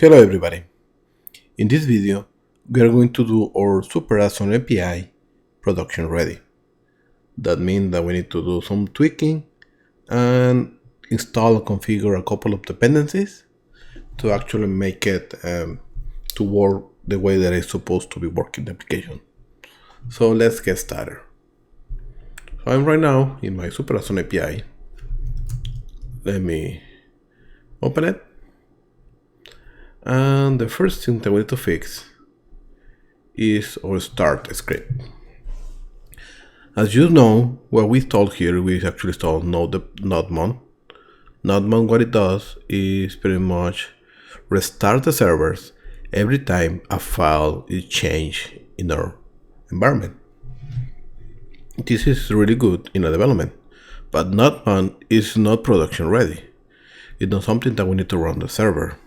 Hello everybody. In this video, we are going to do our Super Awesome API production ready. That means that we need to do some tweaking and install and configure a couple of dependencies to actually make it to work the way that it's supposed to be working the application. So let's get started. So I'm right now in my Super Awesome API. Let me open it. And the first thing that we need to fix is our start script. As you know, what we installed here, we actually installed Nodemon. Nodemon, what it does is pretty much restart the servers every time a file is changed in our environment. This is really good in a development, but Nodemon is not production ready. It's not something that we need to run the server.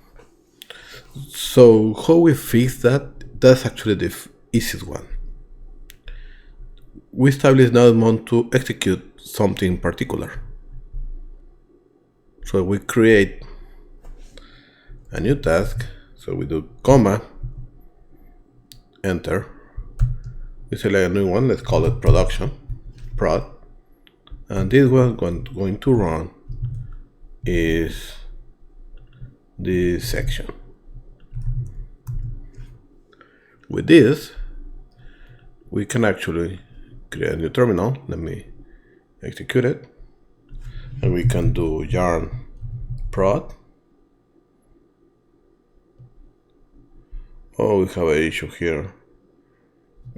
So how we fix that? That's actually the easiest one. We establish Nodemon to execute something particular. So we create a new task. So we do comma, enter. We select a new one. Let's call it production, prod. And this one going to run is this section. With this, we can actually create a new terminal. Let me execute it. And we can do yarn prod. Oh, we have an issue here.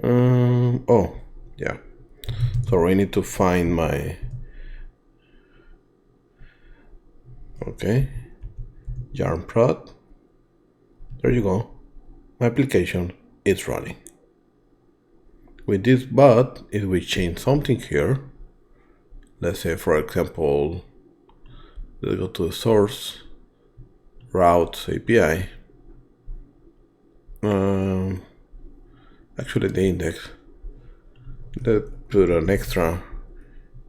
Oh, yeah. So I need to find my... Okay. Yarn prod. There you go. My application is running. With this, but if we change something here, let's say for example, let's go to the source routes API. Actually the index. Let's put an extra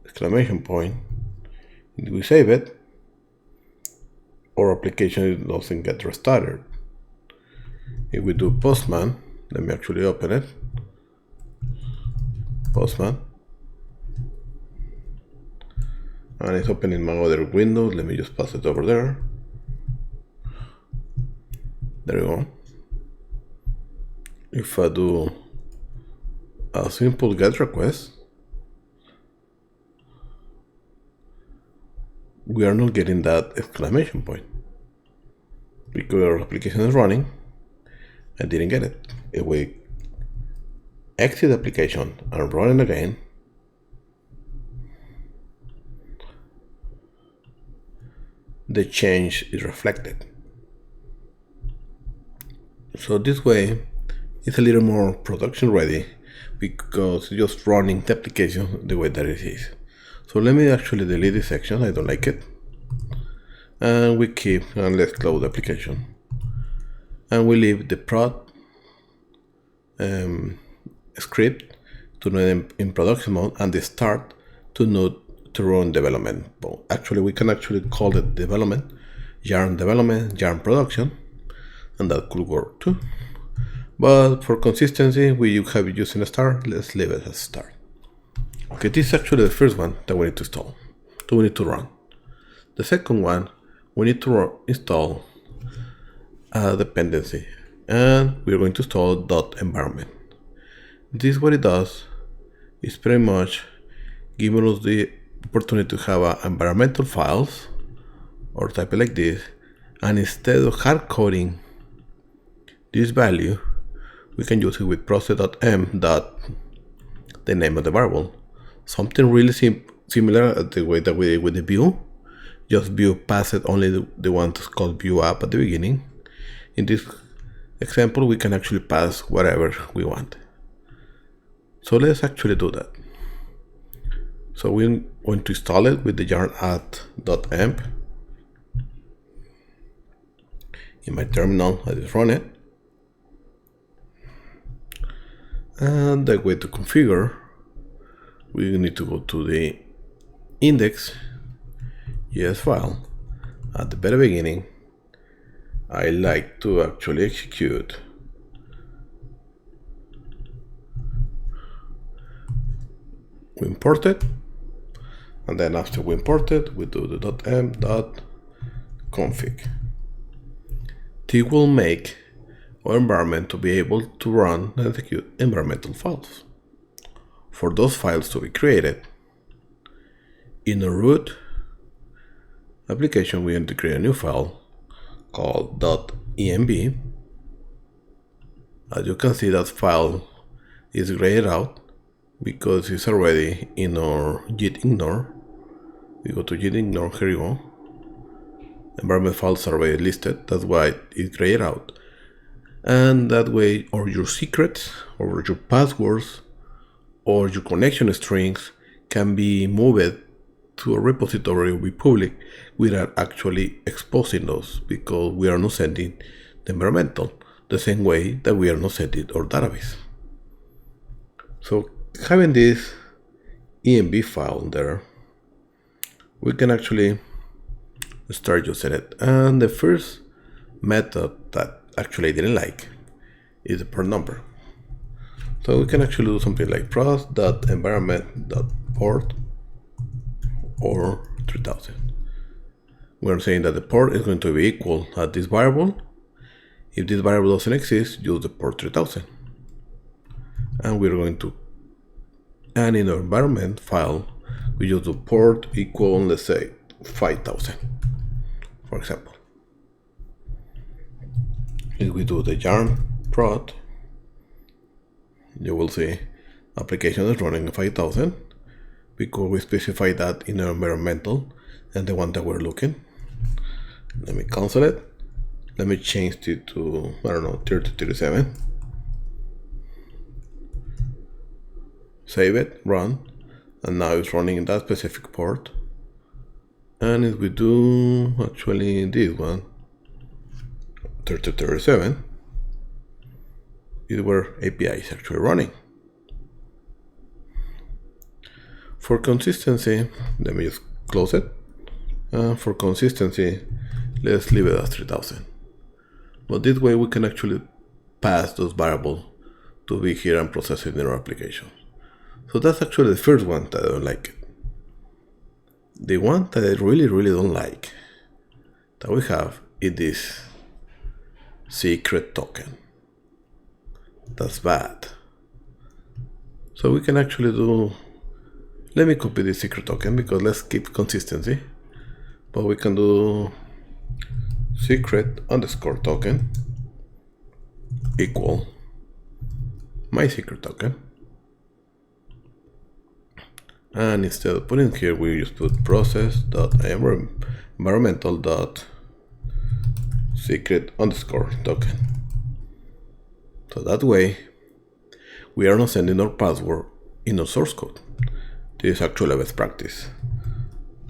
exclamation point. If we save it, our application doesn't get restarted. If we do Postman, let me actually open it. Postman. And it's opening my other window. Let me just pass it over there. There you go. If I do a simple GET request, we are not getting that exclamation point because our application is running. I didn't get it. If we exit the application and run it again, the change is reflected. So this way, it's a little more production ready because it's just running the application the way that it is. So let me actually delete this section. I don't like it. And we keep, and let's close the application. And we leave the prod script to run in production mode and the start to run development mode. Actually, we can actually call it development, yarn production, and that could work too. But for consistency, we have it using a start. Let's leave it as start. Okay, this is actually the first one that we need to install. So we need to run. The second one, we need to install a dependency, and we're going to install .environment. This what it does is pretty much giving us the opportunity to have environmental files or type it like this, and instead of hard coding this value, we can use it with process.m. the name of the variable. Something really similar to the way that we did with the view. Just view pass it only the one that's called view app at the beginning. In this example, we can actually pass whatever we want. So let's actually do that. So we're going to install it with the yarn add.emp. In my terminal, I just run it. And the way to configure, we need to go to the index.js file at the very beginning I like to actually execute. We import it, and then after we import it, we do the .m.config. This will make our environment to be able to run and execute environmental files. For those files to be created, in a root application, we need to create a new file called .env. As you can see, that file is grayed out because it's already in our git ignore. We go to git ignore, here you go. Environment files are already listed, that's why it's grayed out. And that way, or your secrets, or your passwords, or your connection strings can be moved to a repository or be public without actually exposing those, because we are not sending the environmental the same way that we are not sending our database. So having this env file there, we can actually start using it. And the first method that actually I didn't like is the port number. So we can actually do something like pros.environment.port or 3000. We're saying that the port is going to be equal at this variable. If this variable doesn't exist, use the port 3000. And we're going to, and in our environment file, we use the port equal, let's say 5000, for example. If we do the yarn prod, you will see application is running 5000 because we specify that in our environmental and the one that we're looking. Let me cancel it. Let me change it to, I don't know, 3037. Save it, run, and now it's running in that specific port. And if we do actually this one, 3037, is where API is actually running. For consistency, let me just close it. For consistency, let's leave it as 3000. But this way we can actually pass those variables to be here and process it in our application. So that's actually the first one that I don't like. The one that I really don't like that we have is this secret token. That's bad. So we can actually do, let me copy the secret token because let's keep consistency. But we can do secret_token equal my secret token. And instead of putting here, we just put process.environmental.secret_token. So that way, we are not sending our password in our source code. This is actually a best practice.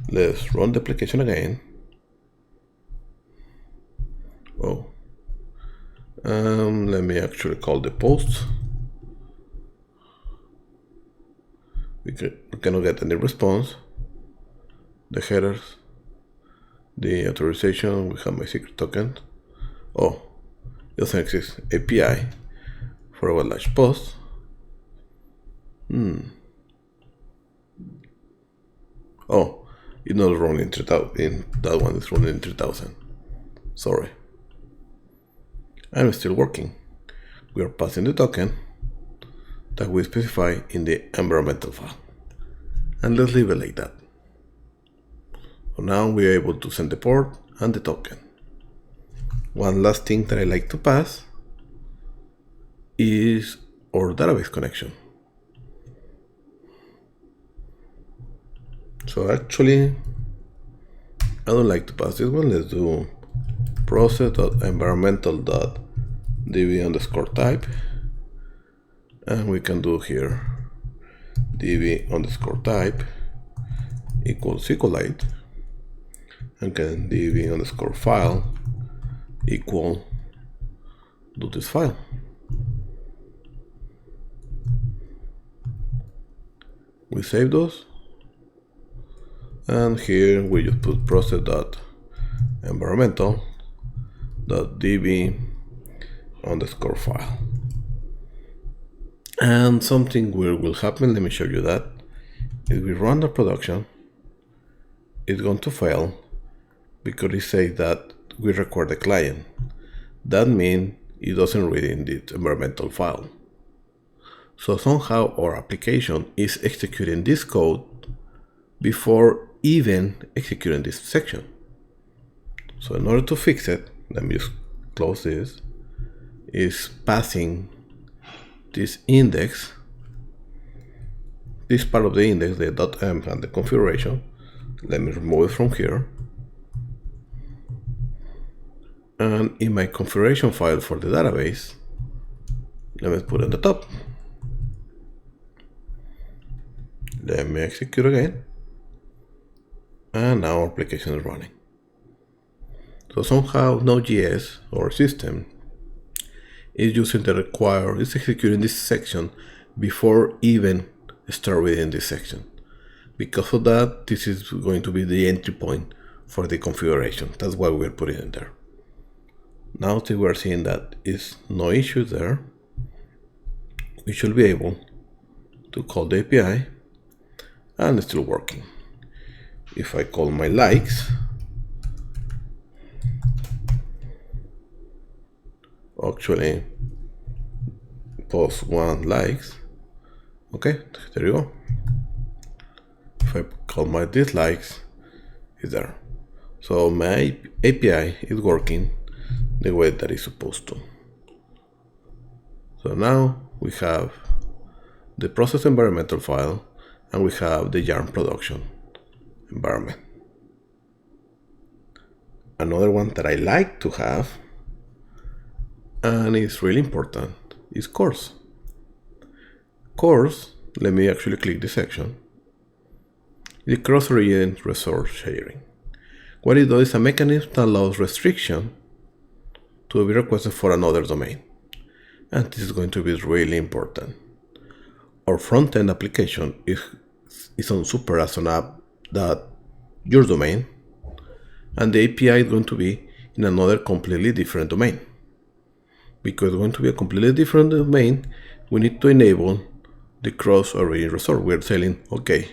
Let's run the application again. Oh, let me actually call the post. We cannot get any response. The headers, the authorization, we have my secret token. Oh, it doesn't exist. API /post. Oh, it's not running in 3000. That one is running in 3000. Sorry. I'm still working. We are passing the token that we specify in the environmental file. And let's leave it like that. So now we are able to send the port and the token. One last thing that I like to pass is our database connection. So actually, I don't like to pass this one. Let's do process.environmental.db_type. And we can do here db_type equals SQLite, and then db_file equal do this file. We save those, and here we just put process.environmental .db underscore file. And something weird will happen. Let me show you that. If we run the production, it's going to fail because it says that we require the client. That means it doesn't read in the environmental file. So somehow our application is executing this code before even executing this section. So in order to fix it, let me just close this, is passing this index, this part of the index, the .env and the configuration. Let me remove it from here. And in my configuration file for the database, let me put it on the top. Let me execute again. And now our application is running. So somehow Node.js, our system, is using the require, is executing this section before even start reading this section. Because of that, this is going to be the entry point for the configuration. That's why we're putting it there. Now that we're seeing that is no issue there, we should be able to call the API and it's still working. If I call my likes, actually post 1 likes, okay, there you go. If I call my dislikes, it's there. So my API is working the way that it's supposed to. So now we have the process environmental file and we have the yarn production environment. Another one that I like to have, and it's really important, is course. Course, let me actually click this section. The cross-origin resource sharing. What it does is a mechanism that allows restriction to be requested for another domain. And this is going to be really important. Our front-end application is on super as an app that your domain, and the API is going to be in another completely different domain. Because it's going to be a completely different domain, we need to enable the cross-origin resource. We're telling, okay,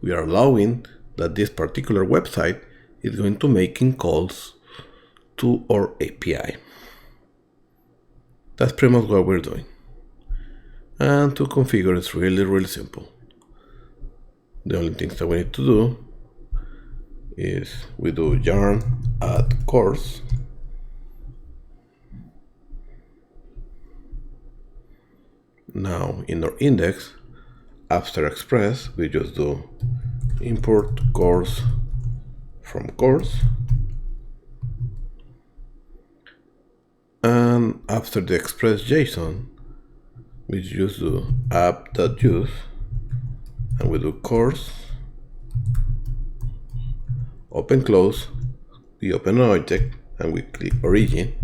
we are allowing that this particular website is going to making calls to our API. That's pretty much what we're doing. And to configure, it's really simple. The only things that we need to do is we do yarn add course. Now in our index, after express, we just do import course from course. And after the express JSON, we just do app.use and we do course, open close, we open an object and we click origin.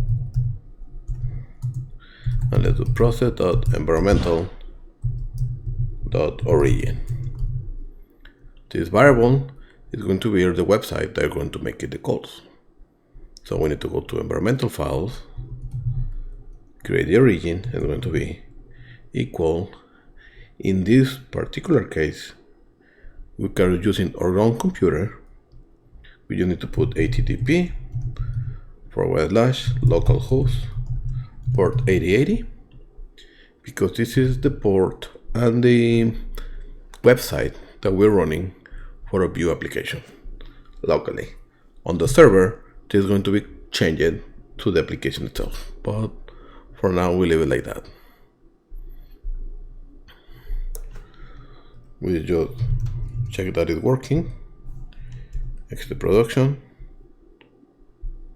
And let's do process.environmental.origin. This variable is going to be the website that are going to make it the calls. So we need to go to environmental files, create the origin, and it's going to be equal. In this particular case, we are using our own computer. We just need to put HTTP /localhost port 8080, because this is the port and the website that we're running for a Vue application locally. On the server, this is going to be changed to the application itself, but for now we leave it like that. We just check that it's working, exit production,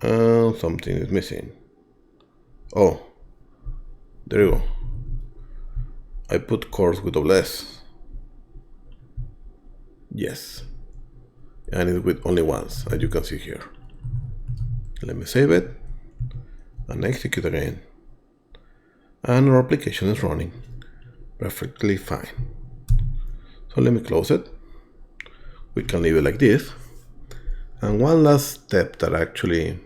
and something is missing. Oh, there you go. I put course with double S. Yes. And it's with only once, as you can see here. Let me save it and execute again. And our application is running perfectly fine. So let me close it. We can leave it like this. And one last step that actually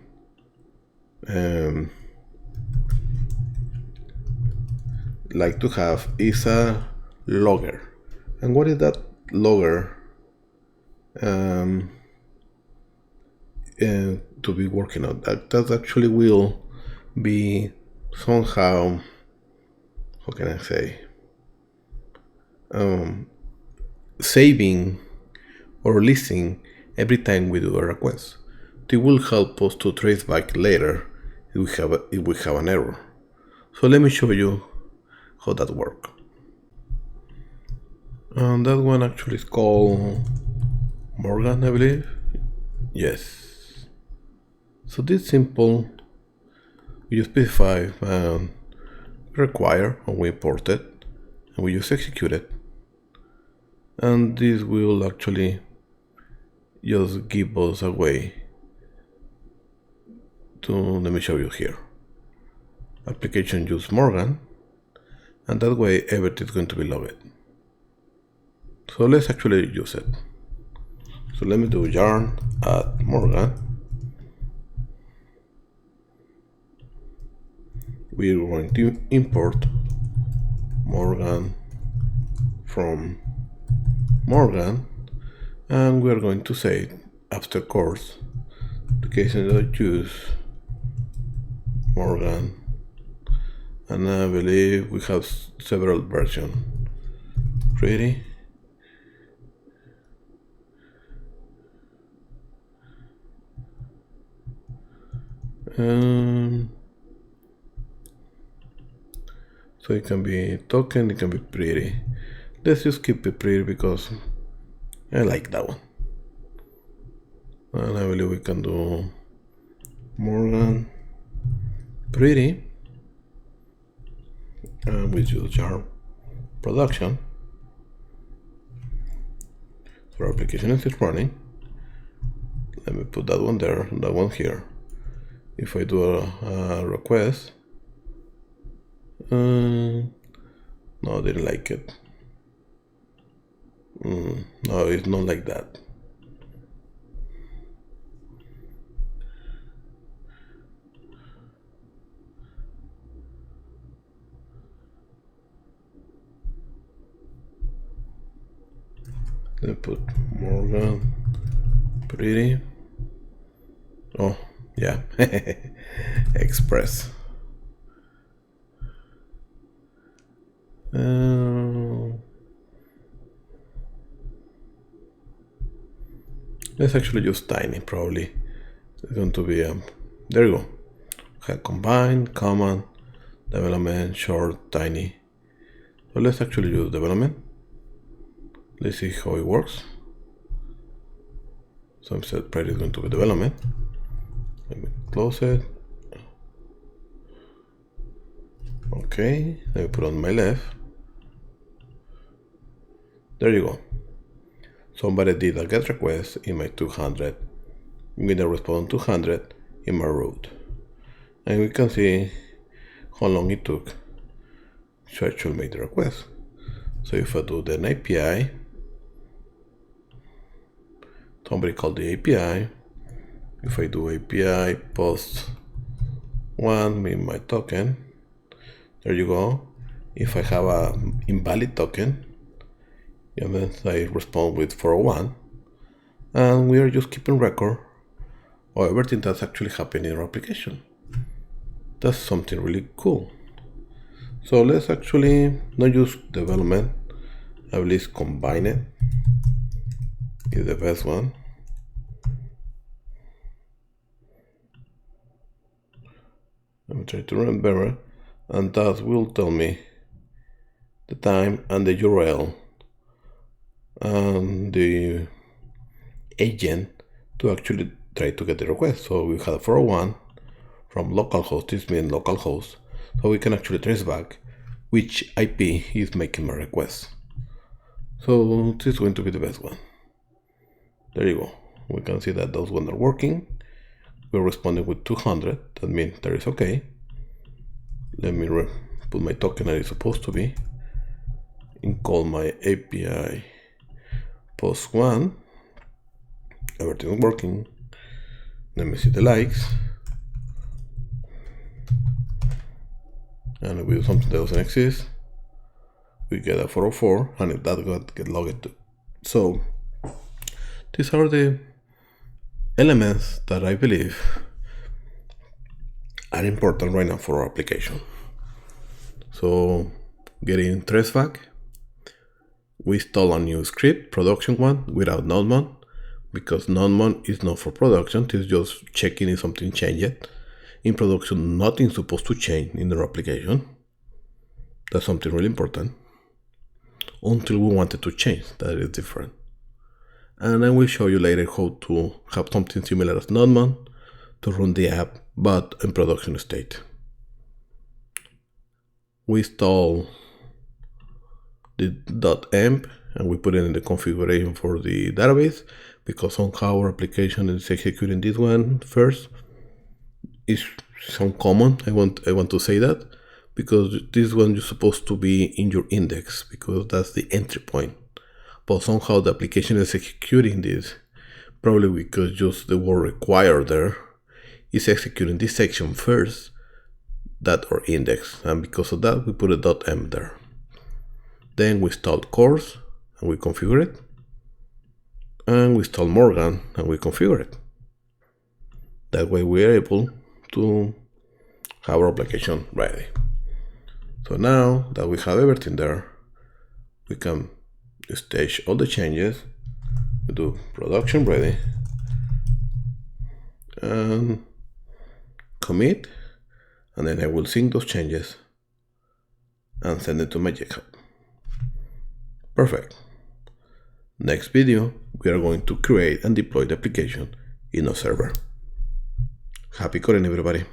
like to have is a logger. And what is that logger to be working on? That actually will be somehow, how can I say, saving or listing every time we do a request. It will help us to trace back later if we have an error. So let me show you how that works. And that one actually is called Morgan, I believe. Yes. So this simple, we specify require, and we import it, and we just execute it. And this will actually just give us a way to, let me show you here. Application use Morgan, and that way everything is going to be logged. So let's actually use it. So let me do yarn add Morgan. We're going to import Morgan from Morgan, and we're going to say after course application that use Morgan, and I believe we have several versions. Pretty. So it can be token, it can be pretty. Let's just keep it pretty because I like that one. And I believe we can do Morgan pretty, and we use jar production. So our application is running. Let me put that one there, that one here. If I do a request, no, I didn't like it. No, it's not like that. Let me put Morgan pretty. Oh, yeah. Express. Let's actually use tiny, probably. It's going to be, there you go. Combine, common, development, short, tiny. So let's actually use development. Let's see how it works. So instead, pretty is going to be development. Let me close it. Okay, let me put on my left. There you go. Somebody did a GET request in my 200. I'm going to respond 200 in my route. And we can see how long it took to actually make the request. So if I do the API, somebody called the API. If I do API post 1 in my token, there you go. If I have a invalid token, I respond with 401, and we are just keeping record of everything that's actually happening in our application. That's something really cool. So let's actually not use development, at least combine it. Is the best one. Let me try to remember, and that will tell me the time and the URL and the agent to actually try to get the request. So we have 401 from localhost. This means localhost, so we can actually trace back which IP is making my request. So this is going to be the best one. There you go. We can see that those ones are working. We're responding with 200. That means that is okay. Let me put my token that is supposed to be and call my API post 1. Everything is working. Let me see the likes. and we do something that doesn't exist, we get a 404, and that got get logged too. So these are the elements that I believe are important right now for our application. So getting traceback, we install a new script, production one, without nodemon, because nodemon is not for production. It's just checking if something changed. In production, nothing's supposed to change in our application. That's something really important. Until we want it to change, that is different. And I will show you later how to have something similar as nodemon to run the app, but in production state. We install the .emp and we put it in the configuration for the database, because somehow our application is executing this one first. It's uncommon. I want to say that, because this one is supposed to be in your index, because that's the entry point. But somehow the application is executing this, probably because just the word required there is executing this section first, that our index, and because of that we put a .m there. Then we install course and we configure it, and we install Morgan and we configure it. That way we are able to have our application ready. So now that we have everything there, we can stage all the changes. We do production ready and commit, and then I will sync those changes and send it to my GitHub. Perfect. Next video, we are going to create and deploy the application in a server. Happy coding, everybody.